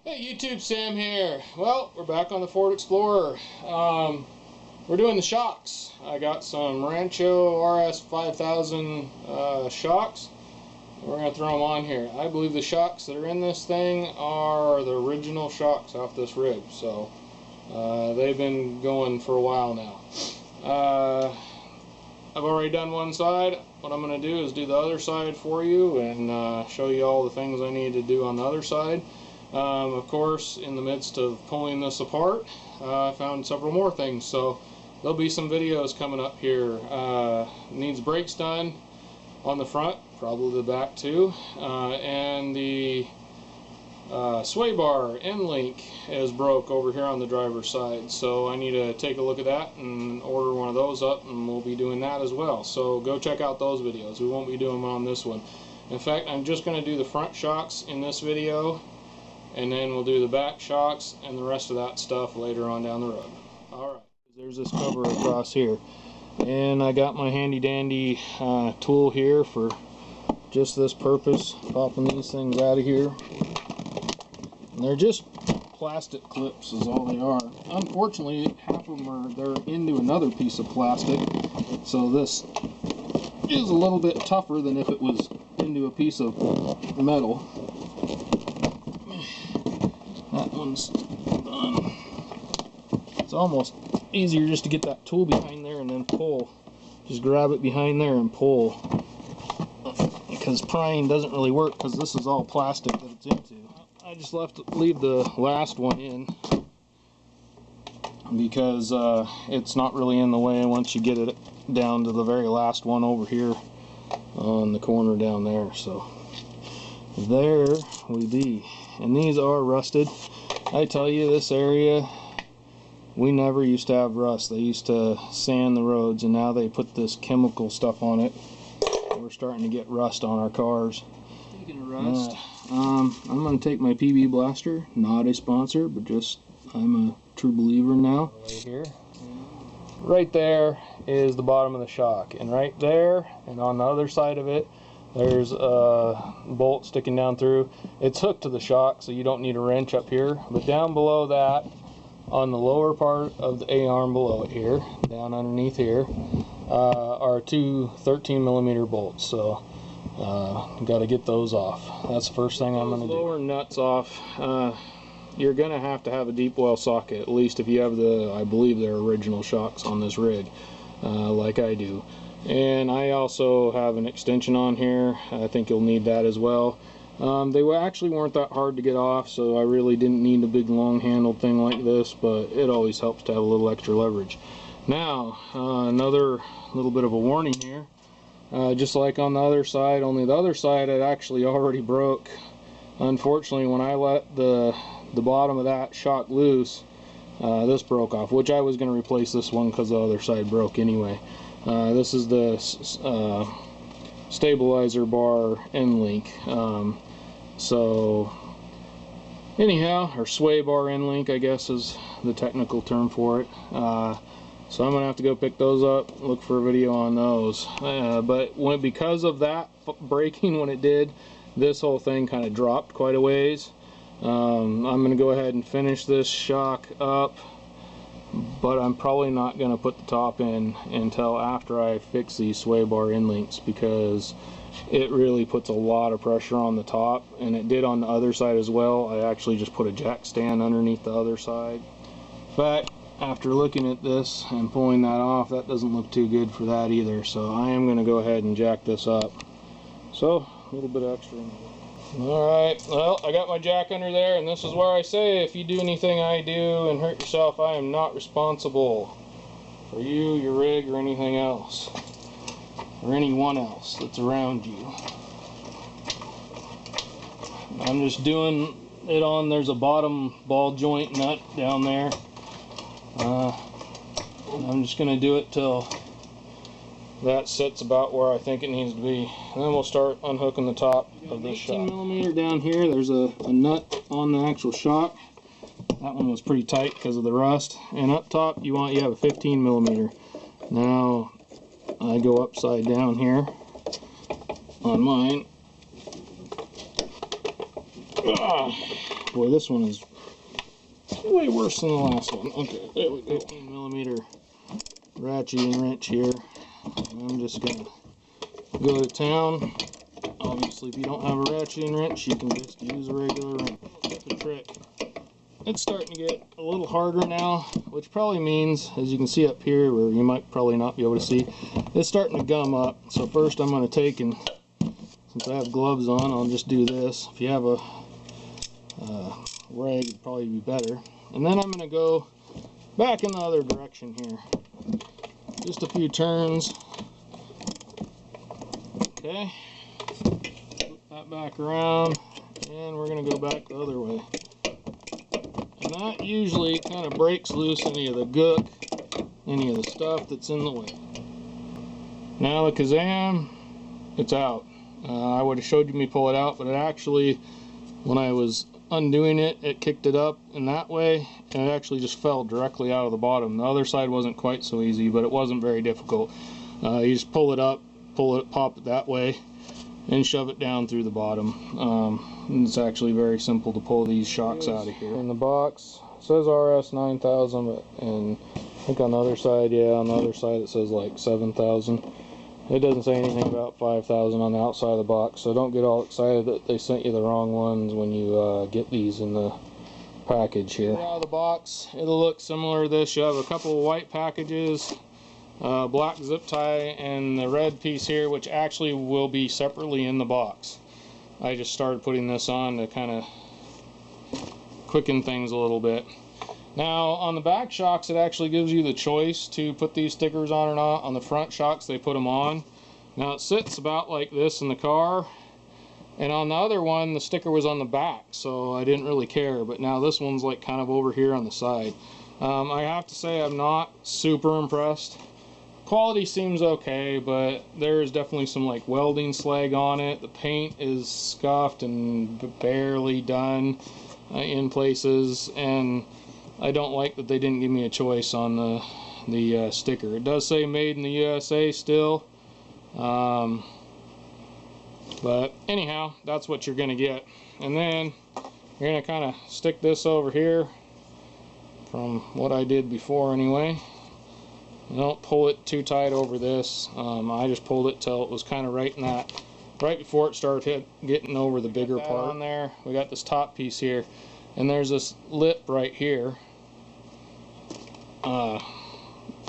Hey YouTube, Sam here. Well, we're back on the Ford Explorer. We're doing the shocks. I got some Rancho RS 5000 shocks. We're going to throw them on here. I believe the shocks that are in this thing are the original shocks off this rig. So they've been going for a while now. I've already done one side. What I'm going to do is do the other side for you and show you all the things I need to do on the other side. Of course, in the midst of pulling this apart, I found several more things, so there'll be some videos coming up here. Needs brakes done on the front, probably the back too, and the sway bar end link is broke over here on the driver's side, so I need to take a look at that and order one of those up, and we'll be doing that as well. So go check out those videos. We won't be doing them on this one. In fact, I'm just going to do the front shocks in this video, and then we'll do the back shocks and the rest of that stuff later on down the road. Alright, there's this cover across here. And I got my handy dandy tool here for just this purpose, popping these things out of here. And they're just plastic clips is all they are. Unfortunately, half of them they're into another piece of plastic. So this is a little bit tougher than if it was into a piece of metal. That one's done. It's almost easier just to get that tool behind there and then pull. Just grab it behind there and pull. Because prying doesn't really work because this is all plastic that it's into. I just leave the last one in because it's not really in the way once you get it down to the very last one over here on the corner down there. So there we be. And these are rusted. I tell you, this area, we never used to have rust. They used to sand the roads, and now they put this chemical stuff on it. We're starting to get rust on our cars. Speaking of rust, I'm going to take my PB Blaster, not a sponsor, but just I'm a true believer now. Right here. Right there is the bottom of the shock, and right there, and on the other side of it, there's a bolt sticking down through. It's hooked to the shock, so you don't need a wrench up here. But down below that, on the lower part of the A-arm below it here, down underneath here, are two 13mm bolts. So got to get those off. That's the first thing I'm going to do. Lower nuts off. You're going to have a deep well socket, at least if you have the, I believe they're original shocks on this rig, like I do. And I also have an extension on here. I think you'll need that as well. They actually weren't that hard to get off, so I really didn't need a big long handled thing like this, but it always helps to have a little extra leverage. Now, another little bit of a warning here. Just like on the other side, only the other side it actually already broke. Unfortunately, when I let the bottom of that shock loose, this broke off, which I was going to replace this one because the other side broke anyway. This is the stabilizer bar end link. So anyhow, or sway bar end link, I guess is the technical term for it. So I'm gonna have to go pick those up, look for a video on those. But because of that breaking when it did, this whole thing kind of dropped quite a ways. I'm gonna go ahead and finish this shock up, but I'm probably not going to put the top in until after I fix these sway bar end links, because it really puts a lot of pressure on the top, and it did on the other side as well. I actually just put a jack stand underneath the other side. In fact, after looking at this and pulling that off, that doesn't look too good for that either, so I am going to go ahead and jack this up. So a little bit extra. Alright, well, I got my jack under there, and this is where I say, if you do anything I do and hurt yourself, I am not responsible for you, your rig, or anything else, or anyone else that's around you. I'm just doing it on, there's a bottom ball joint nut down there. I'm just going to do it till that sits about where I think it needs to be, and then we'll start unhooking the top of this shock. 18mm down here, there's a nut on the actual shock. That one was pretty tight because of the rust, and up top you have a 15mm. Now I go upside down here on mine Boy, this one is way worse than the last one. Okay, there we go. 15mm ratcheting wrench here. I'm just gonna go to town. Obviously, if you don't have a ratcheting wrench, you can just use a regular wrench. That's the trick. It's starting to get a little harder now, which probably means, as you can see up here, where you might probably not be able to see, it's starting to gum up. So first I'm going to take, and since I have gloves on, I'll just do this. If you have a rag, it'd probably be better. And then I'm going to go back in the other direction here. Just a few turns. Okay. Flip that back around, and we're going to go back the other way. And that usually kind of breaks loose any of the gook, any of the stuff that's in the way. Now the Kazam, it's out. I would have showed you me pull it out, but it actually, when I was undoing it, it kicked it up in that way, and it actually just fell directly out of the bottom. The other side wasn't quite so easy, but it wasn't very difficult. You just pull it up, pop it that way, and shove it down through the bottom. It's actually very simple to pull these shocks out of here. In the box, it says RS 9000, but and I think on the other side, yeah, on the other side it says like 7,000. It doesn't say anything about 5,000 on the outside of the box, so don't get all excited that they sent you the wrong ones when you get these in the package here. Out of the box, it'll look similar to this. You have a couple of white packages, black zip tie, and the red piece here, which actually will be separately in the box. I just started putting this on to kind of quicken things a little bit. Now on the back shocks, it actually gives you the choice to put these stickers on or not. On the front shocks, they put them on. Now it sits about like this in the car, and on the other one the sticker was on the back, so I didn't really care. But now this one's like kind of over here on the side. I have to say I'm not super impressed. Quality seems okay, but there's definitely some like welding slag on it. The paint is scuffed and barely done in places, and I don't like that they didn't give me a choice on the sticker. It does say made in the USA still, but anyhow, that's what you're gonna get. And then you're gonna kind of stick this over here from what I did before anyway. Don't pull it too tight over this. I just pulled it till it was kind of right in that, right before it started getting over the bigger part. On there, we got this top piece here, and there's this lip right here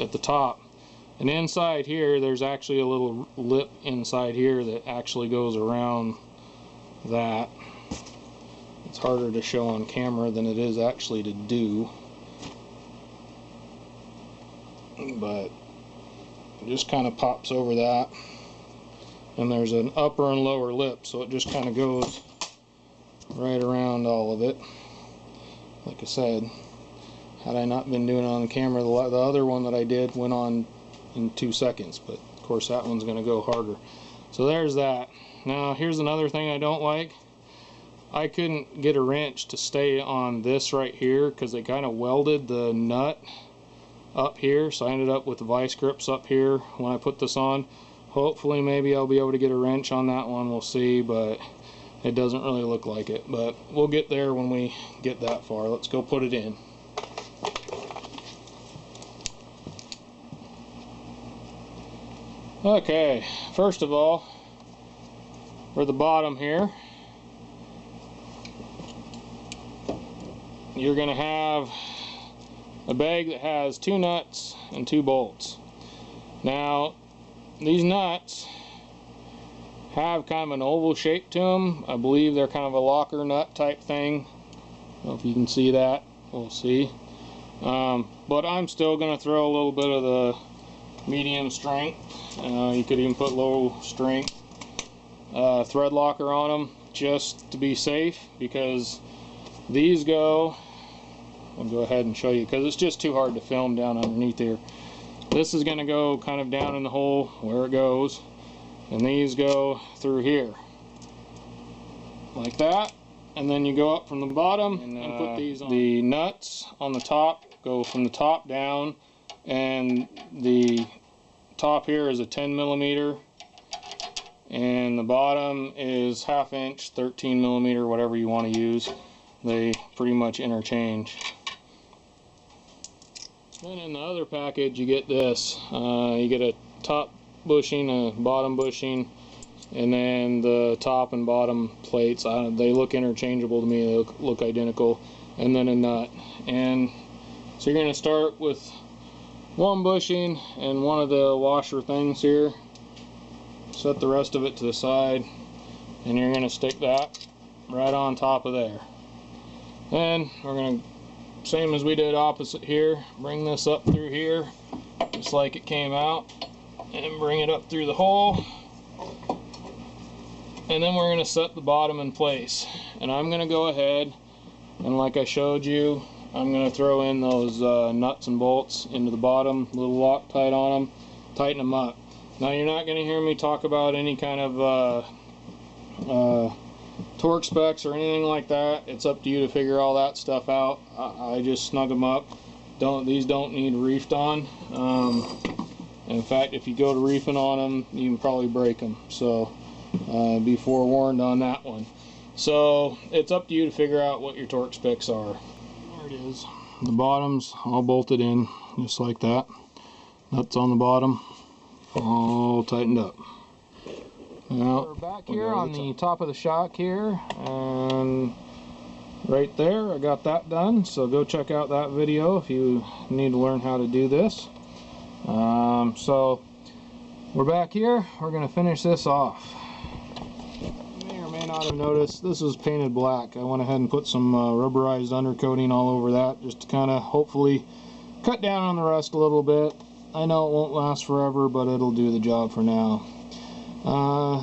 at the top, and inside here there's actually a little lip inside here that actually goes around that. It's harder to show on camera than it is actually to do, but it just kind of pops over that, and there's an upper and lower lip, so it just kind of goes right around all of it. Like I said, had I not been doing it on the camera, the other one that I did went on in 2 seconds, but of course that one's going to go harder. So there's that. Now here's another thing I don't like. I couldn't get a wrench to stay on this right here because they kind of welded the nut up here, so I ended up with the vice grips up here when I put this on. Hopefully maybe I'll be able to get a wrench on that one, we'll see, but it doesn't really look like it. But we'll get there when we get that far. Let's go put it in. Okay, first of all, for the bottom here, you're going to have a bag that has 2 nuts and 2 bolts. Now, these nuts have kind of an oval shape to them. I believe they're kind of a locker nut type thing. I don't know if you can see that. We'll see. But I'm still going to throw a little bit of the medium strength. You could even put low strength thread locker on them just to be safe, because these go, I'll go ahead and show you because it's just too hard to film down underneath here. This is going to go kind of down in the hole where it goes, and these go through here like that, and then you go up from the bottom and put these on. The nuts on the top go from the top down, and the top here is a 10mm, and the bottom is 1/2 inch, 13 millimeter, whatever you want to use. They pretty much interchange. Then in the other package you get this. You get a top bushing, a bottom bushing, and then the top and bottom plates. They look interchangeable to me. They look identical. And then a nut. And so you're going to start with one bushing and one of the washer things here. Set the rest of it to the side, and you're going to stick that right on top of there. Then we're going to, same as we did opposite here, bring this up through here just like it came out, and bring it up through the hole, and then we're going to set the bottom in place. And I'm going to go ahead and, like I showed you, I'm going to throw in those nuts and bolts into the bottom, little Loctite on them, tighten them up. Now you're not going to hear me talk about any kind of torque specs or anything like that. It's up to you to figure all that stuff out. I just snug them up. These don't need reefed on. In fact, if you go to reefing on them, you can probably break them. So be forewarned on that one. So it's up to you to figure out what your torque specs are. There it is. The bottom's all bolted in just like that. Nuts on the bottom, all tightened up. Now we're back here on the top of the shock here, and right there I got that done. So go check out that video if you need to learn how to do this. So we're back here. We're going to finish this off. May not have noticed this is painted black. I went ahead and put some rubberized undercoating all over that just to kind of hopefully cut down on the rust a little bit. I know it won't last forever, but it'll do the job for now.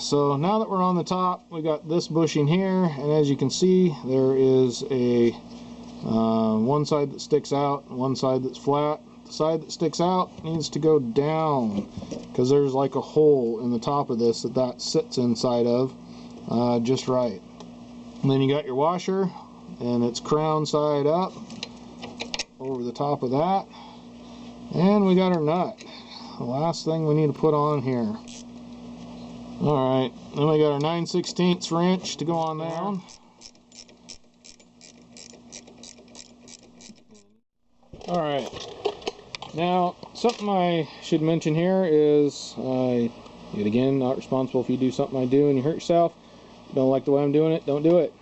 So now that we're on the top, we got this bushing here, and as you can see, there is a one side that sticks out, one side that's flat. The side that sticks out needs to go down because there's like a hole in the top of this that sits inside of. Just right. And then you got your washer, and it's crown side up over the top of that, and we got our nut, the last thing we need to put on here. Alright, then we got our 9/16 wrench to go on down. Alright, now something I should mention here is, yet again, not responsible if you do something I do and you hurt yourself. Don't like the way I'm doing it, don't do it.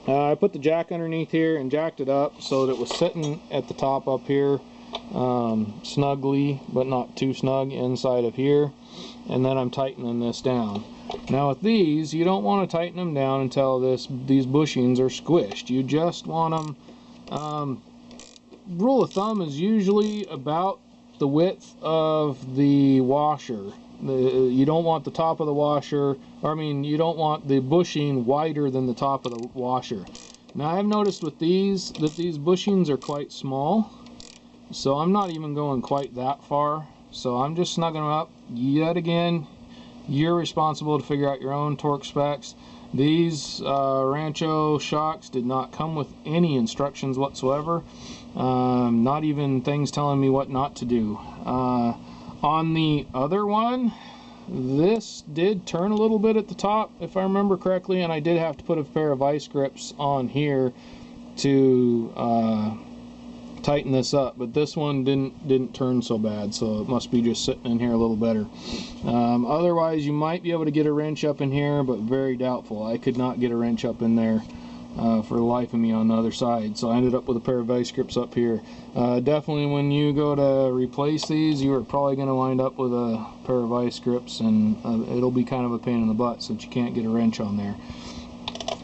I put the jack underneath here and jacked it up so that it was sitting at the top up here, snugly, but not too snug inside of here. And then I'm tightening this down. Now with these, you don't want to tighten them down until these bushings are squished. You just want them, rule of thumb is usually about the width of the washer. You don't want the top of the washer, or I mean, you don't want the bushing wider than the top of the washer. Now I've noticed with these that these bushings are quite small, so I'm not even going quite that far. So I'm just snugging them up. Yet again, you're responsible to figure out your own torque specs. These Rancho shocks did not come with any instructions whatsoever, not even things telling me what not to do. On the other one, this did turn a little bit at the top, if I remember correctly, and I did have to put a pair of vice grips on here to tighten this up, but this one didn't turn so bad, so it must be just sitting in here a little better. Otherwise, you might be able to get a wrench up in here, but very doubtful. I could not get a wrench up in there for the life of me on the other side, so I ended up with a pair of vice grips up here. Definitely when you go to replace these, you are probably going to wind up with a pair of vice grips, and it'll be kind of a pain in the butt since you can't get a wrench on there.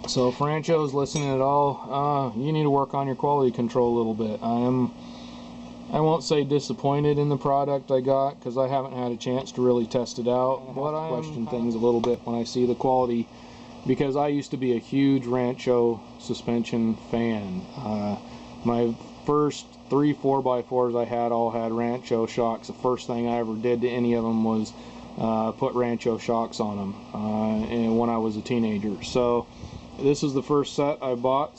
So if Rancho's listening at all, you need to work on your quality control a little bit. I won't say disappointed in the product I got, because I haven't had a chance to really test it out, but I question things a little bit when I see the quality, because I used to be a huge Rancho suspension fan. My first 3 4x4s I had all had Rancho shocks. The first thing I ever did to any of them was put Rancho shocks on them and when I was a teenager. So this is the first set I bought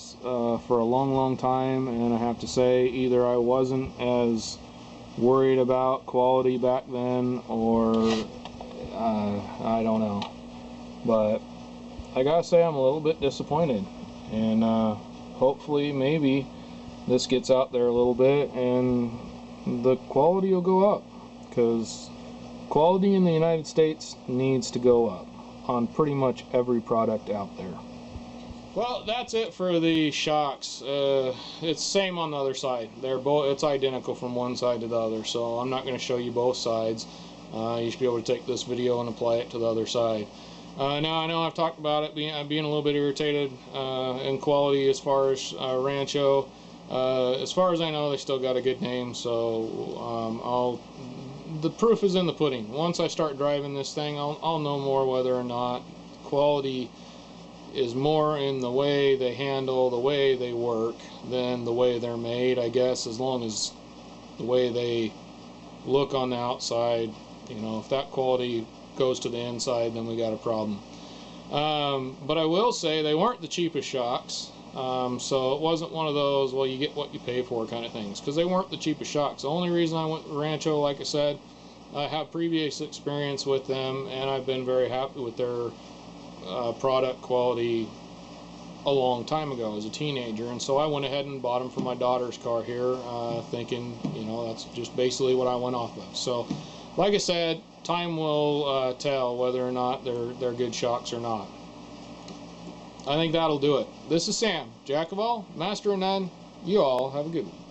for a long time, and I have to say, either I wasn't as worried about quality back then, or I don't know. But I gotta say, I'm a little bit disappointed, and hopefully maybe this gets out there a little bit and the quality will go up, because quality in the United States needs to go up on pretty much every product out there. Well, that's it for the shocks. It's same on the other side. They're both, it's identical from one side to the other, so I'm not going to show you both sides. You should be able to take this video and apply it to the other side. Now, I know I've talked about it being a little bit irritated in quality as far as Rancho. As far as I know, they still got a good name, so the proof is in the pudding. Once I start driving this thing, I'll know more whether or not quality is more in the way they handle, the way they work, than the way they're made, I guess, as long as the way they look on the outside, you know, if that quality goes to the inside, then we got a problem. But I will say they weren't the cheapest shocks, so it wasn't one of those, well, you get what you pay for kind of things, because they weren't the cheapest shocks. The only reason I went with Rancho, like I said, I have previous experience with them, and I've been very happy with their product quality a long time ago as a teenager, and so I went ahead and bought them for my daughter's car here, thinking, you know, that's just basically what I went off of. So, like I said, time will tell whether or not they're good shocks or not. I think that'll do it. This is Sam, Jack of all, master of none. You all have a good one.